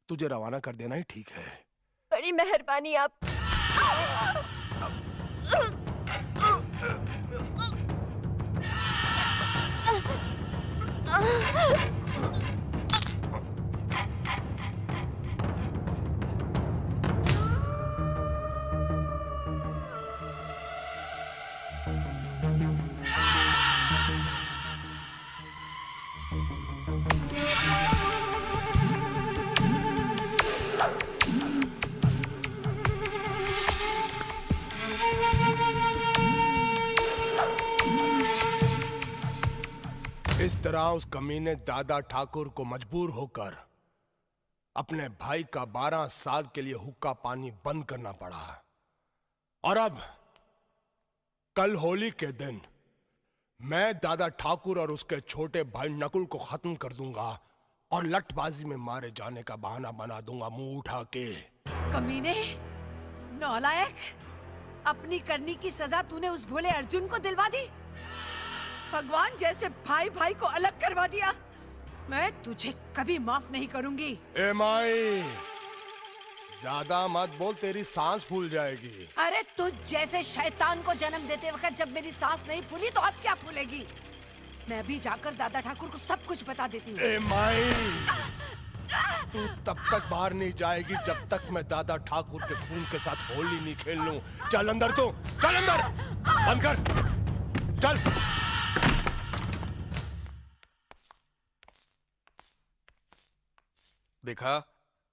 तुझे रवाना कर देना ही ठीक है। बड़ी मेहरबानी आप। इस तरह उस कमीने दादा ठाकुर को मजबूर होकर अपने भाई का 12 साल के लिए हुक्का पानी बंद करना पड़ा। और अब कल होली के दिन मैं दादा ठाकुर और उसके छोटे भाई नकुल को खत्म कर दूंगा और लठबाजी में मारे जाने का बहाना बना दूंगा मुंह उठा के। कमीने, नालायक, अपनी करनी की सजा तूने उस भोले अर्जुन को दिलवा दी। भगवान जैसे भाई भाई को अलग करवा दिया। मैं तुझे कभी माफ नहीं करूंगी। ए माई, ज्यादा मत बोल, तेरी सांस फूल जाएगी। अरे तुझ जैसे शैतान को जन्म देते वक्त जब मेरी सांस नहीं फूली तो अब क्या फूलेगी। मैं भी जाकर दादा ठाकुर को सब कुछ बता देती हूँ। ए माई, तू तब तक बाहर नहीं जाएगी जब तक मैं दादा ठाकुर के खून के साथ होली नहीं खेल लूं। चल अंदर, तू चल अंदर, बंद कर, चल। देखा,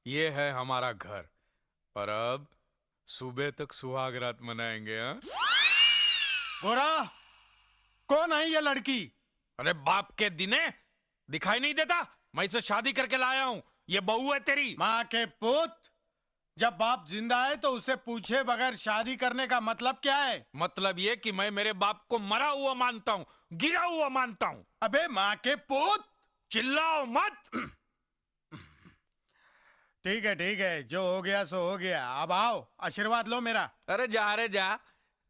ये है हमारा घर और अब सुबह तक सुहाग रात मनाएंगे। हाँ, गोरा, कौन है ये लड़की? अरे बाप के दिने दिखाई नहीं देता? मैं इसे शादी करके लाया हूँ, ये बहू है तेरी। माँ के पुत, जब बाप जिंदा है तो उसे पूछे बगैर शादी करने का मतलब क्या है? मतलब ये कि मैं मेरे बाप को मरा हुआ मानता हूँ, गिरा हुआ मानता हूँ। अबे माँ के पुत, चिल्लाओ मत। ठीक है, जो हो गया सो हो गया। अब आओ, आशीर्वाद लो मेरा। अरे जा,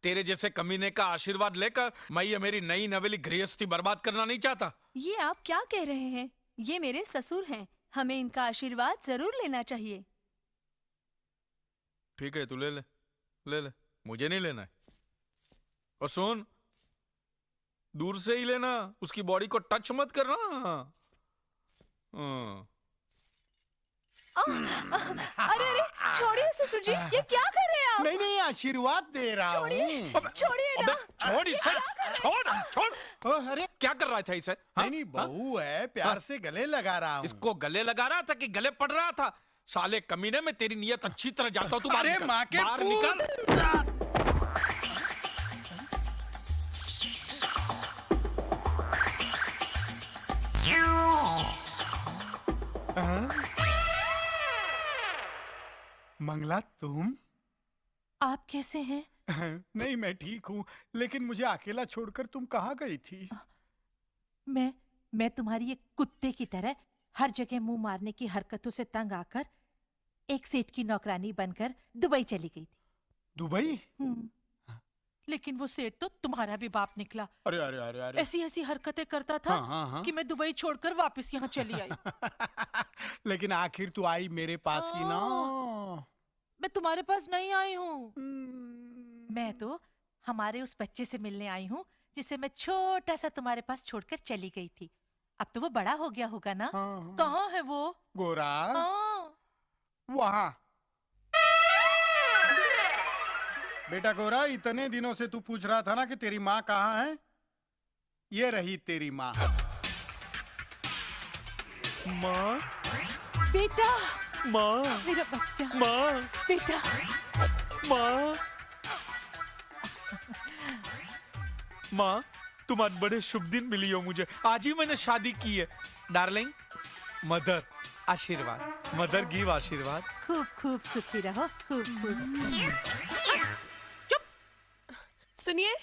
तेरे जैसे कमीने का आशीर्वाद लेकर मैं ये मेरी नई नवेली गृहस्थी बर्बाद करना नहीं चाहता। ये आप क्या कह रहे हैं? ये मेरे ससुर हैं, हमें इनका आशीर्वाद जरूर लेना चाहिए। ठीक है, तू ले ले, मुझे नहीं लेना है। और सुन, दूर से ही लेना, उसकी बॉडी को टच मत करना। अरे छोड़िए ससुर जी, ये क्या कर रहे हैं आप? नहीं, आशीर्वाद दे रहा हूँ। छोड़िए ना। छोड़ इसे, छोड़। अरे क्या कर रहा था इसे? नहीं, बहू है, प्यार से गले लगा रहा हूँ। इसको गले लगा रहा था कि गले पड़ रहा था? साले कमीने में तेरी नियत अच्छी तरह जानता हूँ। तू बाहर निकल, माँ के बाहर निकल। मंगला, तुम? आप कैसे हैं? नहीं, मैं ठीक हूँ, लेकिन मुझे अकेला छोड़कर तुम कहाँ गई थी? मैं तुम्हारी एक कुत्ते की तरह हर जगह मुंह मारने की हरकतों से तंग आकर एक सेठ की नौकरानी बनकर दुबई चली गई थी। दुबई? लेकिन वो सेठ तो तुम्हारा भी बाप निकला। अरे ऐसी हरकतें करता था हाँ। कि मैं दुबई छोड़कर वापस यहाँ चली आई। लेकिन आखिर तू आई मेरे पास ही ना। मैं तुम्हारे पास नहीं आई हूँ। मैं तो हमारे उस बच्चे से मिलने आई हूँ जिसे मैं छोटा सा तुम्हारे पास छोड़कर चली गई थी। अब तो वो बड़ा हो गया होगा ना? कहाँ है वो? गोरा? हाँ। वहाँ। बेटा गोरा, इतने दिनों से तू पूछ रहा था ना कि तेरी माँ कहाँ है? ये रही तेरी माँ। माँ, बेटा, माँ, मेरा बच्चा, माँ, बेटा, माँ, माँ, तुम आज बड़े शुभ दिन मिली हो मुझे। आज ही मैंने शादी की है। डार्लिंग, मदर आशीर्वाद, मदर गिव आशीर्वाद। खूब खूब सुखी रहो, खूब। सुनिए।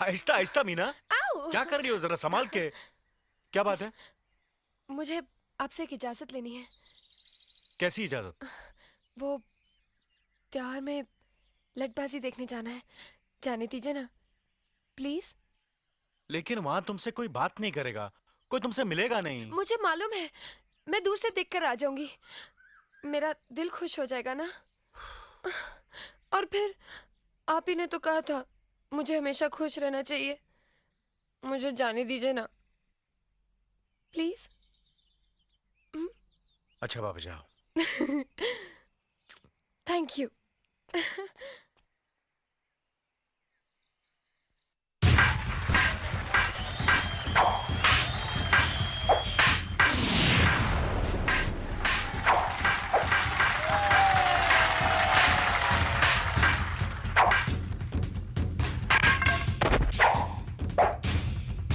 आहिस्ता आहिस्ता मीना, आओ। क्या कर रही हो? जरा संभाल के। क्या बात है? मुझे आपसे एक इजाजत लेनी है। कैसी इजाजत? वो त्योहार में लटबाजी देखने जाना है, जाने दीजिए ना प्लीज। लेकिन वहां तुमसे कोई बात नहीं करेगा, कोई तुमसे मिलेगा नहीं। मुझे मालूम है, मैं दूर से देखकर आ जाऊंगी, मेरा दिल खुश हो जाएगा ना। और फिर आप ही ने तो कहा था मुझे हमेशा खुश रहना चाहिए। मुझे जाने दीजिए ना प्लीज। अच्छा बाबा जाओ। Thank you.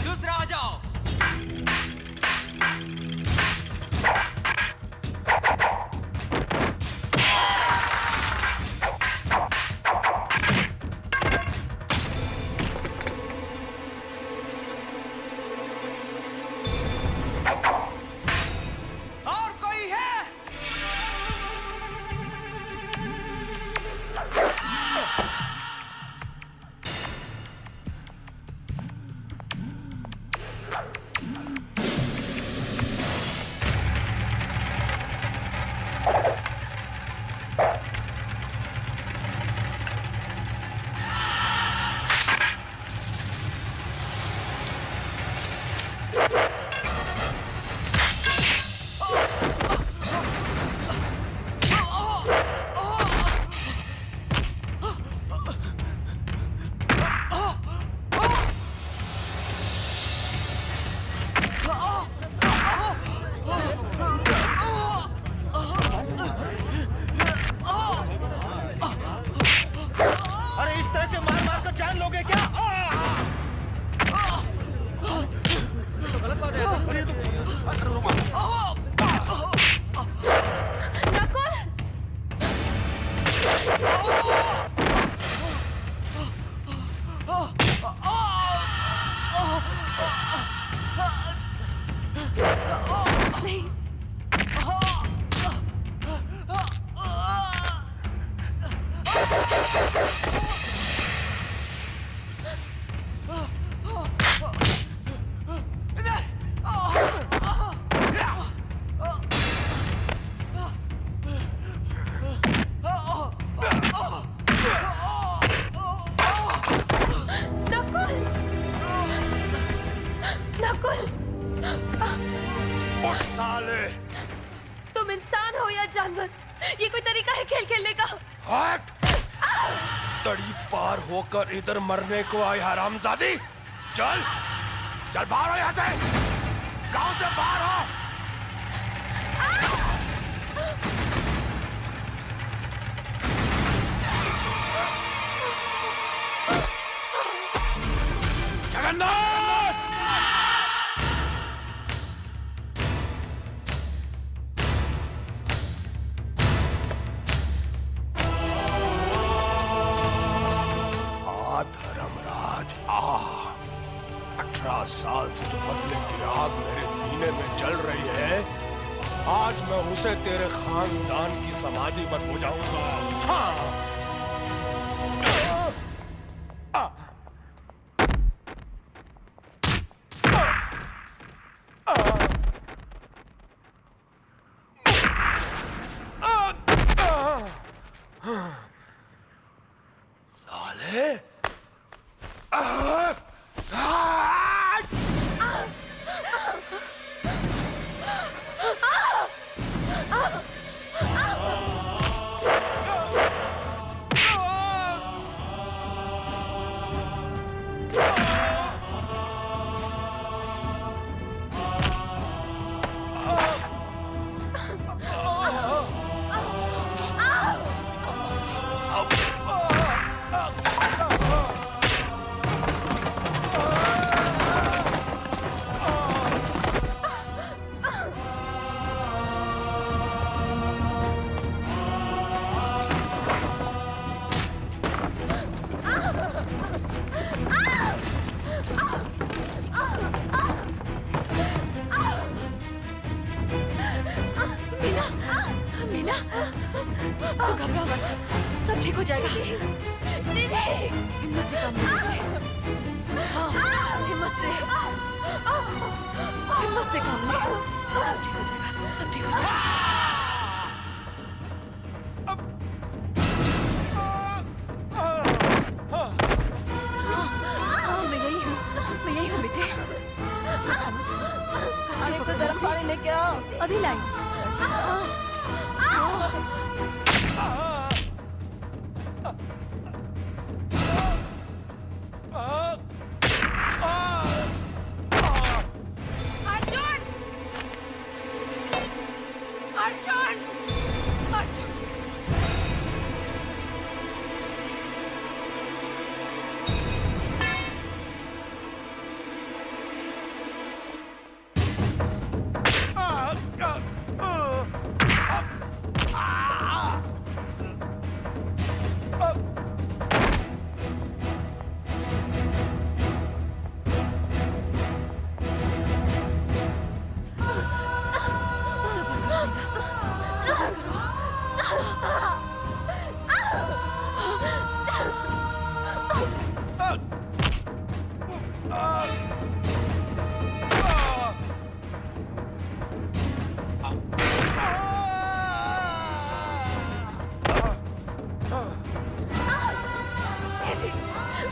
दूसरा आ जाओ। नकुल! नकुल! उठ साले! तुम इंसान हो या जानवर? ये कोई तरीका है खेल खेलने का? हट! तड़ी पार होकर इधर मरने को आई हरामजादी! चल! चल बाहर हो यहाँ से! गांव से बाहर हो! जगन्नाथ! धर्मराज आ! 18 साल से जो बदले की आग मेरे सीने में जल रही है, आज मैं उसे तेरे खानदान की समाधि पर बुझाऊंगा। हाँ! साले! मीना, तो घबरा मत, सब ठीक हो जाएगा। हिम्मत से काम लीजिए। हाँ, हिम्मत से काम ले। सब ठीक हो जाएगा, सब ठीक हो जाएगा। हाँ, मैं यही हूँ बेटे। कसके पकड़ो, गर्म पानी लेके आओ। अभी लाई।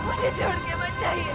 मुझे छोड़ के मत जाइए।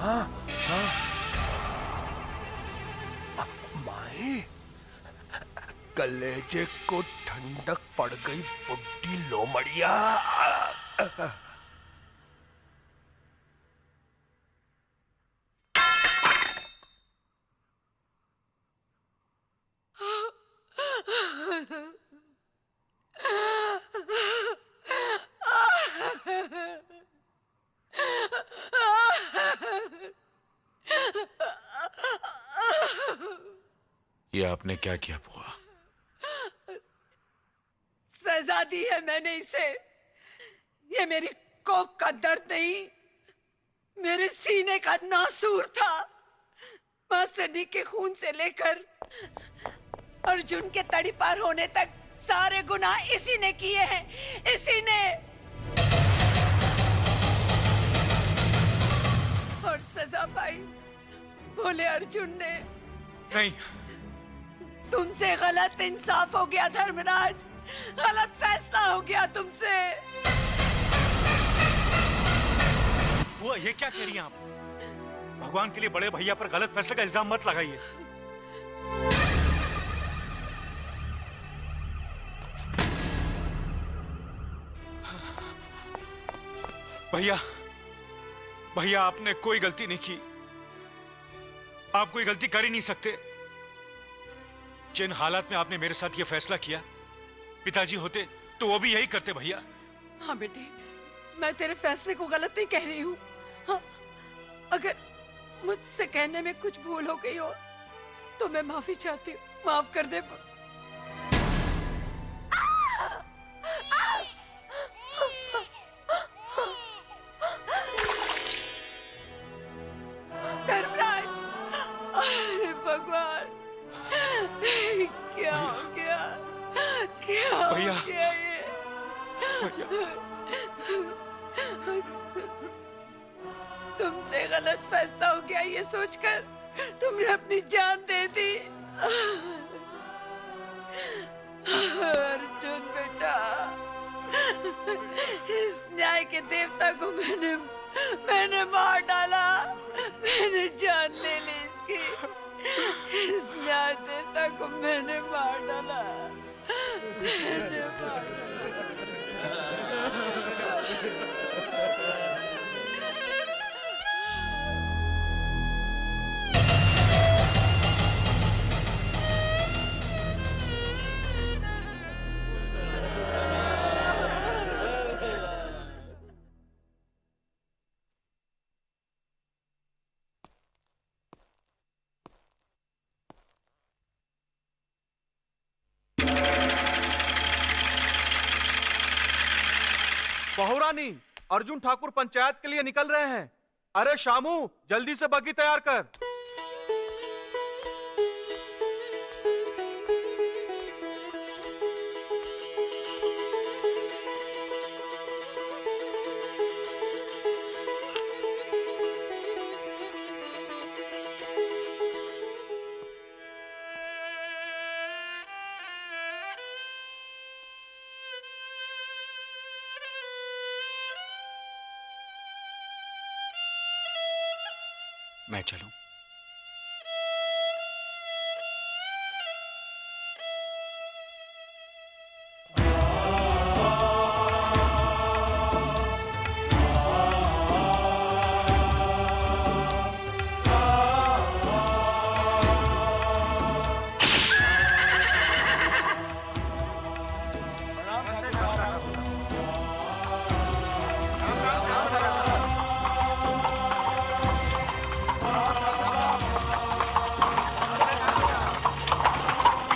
हाँ हाँ माई कलेजे को ठंडक पड़ गई बुड्ढी लोमड़िया। ये आपने क्या किया बुआ? सजा दी है मैंने इसे। ये मेरी कोख का दर्द नहीं, मेरे सीने का नासूर था। मास्टर डी के खून से लेकर अर्जुन के तड़ी पार होने तक सारे गुनाह इसी ने किए हैं, इसी ने। और सजा पाई भोले अर्जुन ने। नहीं, तुमसे गलत इंसाफ हो गया धर्मराज, गलत फैसला हो गया तुमसे। बुआ ये क्या कह रही हैं आप? भगवान के लिए बड़े भैया पर गलत फैसले का इल्जाम मत लगाइए। भैया भैया आपने कोई गलती नहीं की। आप कोई गलती कर ही नहीं सकते। जिन हालात में आपने मेरे साथ ये फैसला किया, पिताजी होते तो वो भी यही करते भैया। हाँ बेटे, मैं तेरे फैसले को गलत नहीं कह रही हूँ। हाँ, अगर मुझसे कहने में कुछ भूल हो गई हो तो मैं माफी चाहती हूँ, माफ कर दे। धर्मराज, अरे भगवान, क्या हो गया, क्या हो गया ये? तुमसे गलत फैसला हो गया ये सोचकर तुमने अपनी जान दे दी। अर्जुन बेटा, इस न्याय के देवता को मैंने मार डाला, मैंने जान ले ली इसकी। इस न्याय देवता को मैंने मार डाला, मैंने मार डाला। बहुरानी, अर्जुन ठाकुर पंचायत के लिए निकल रहे हैं। अरे शामू, जल्दी से बग्गी तैयार कर। मैं चलूं?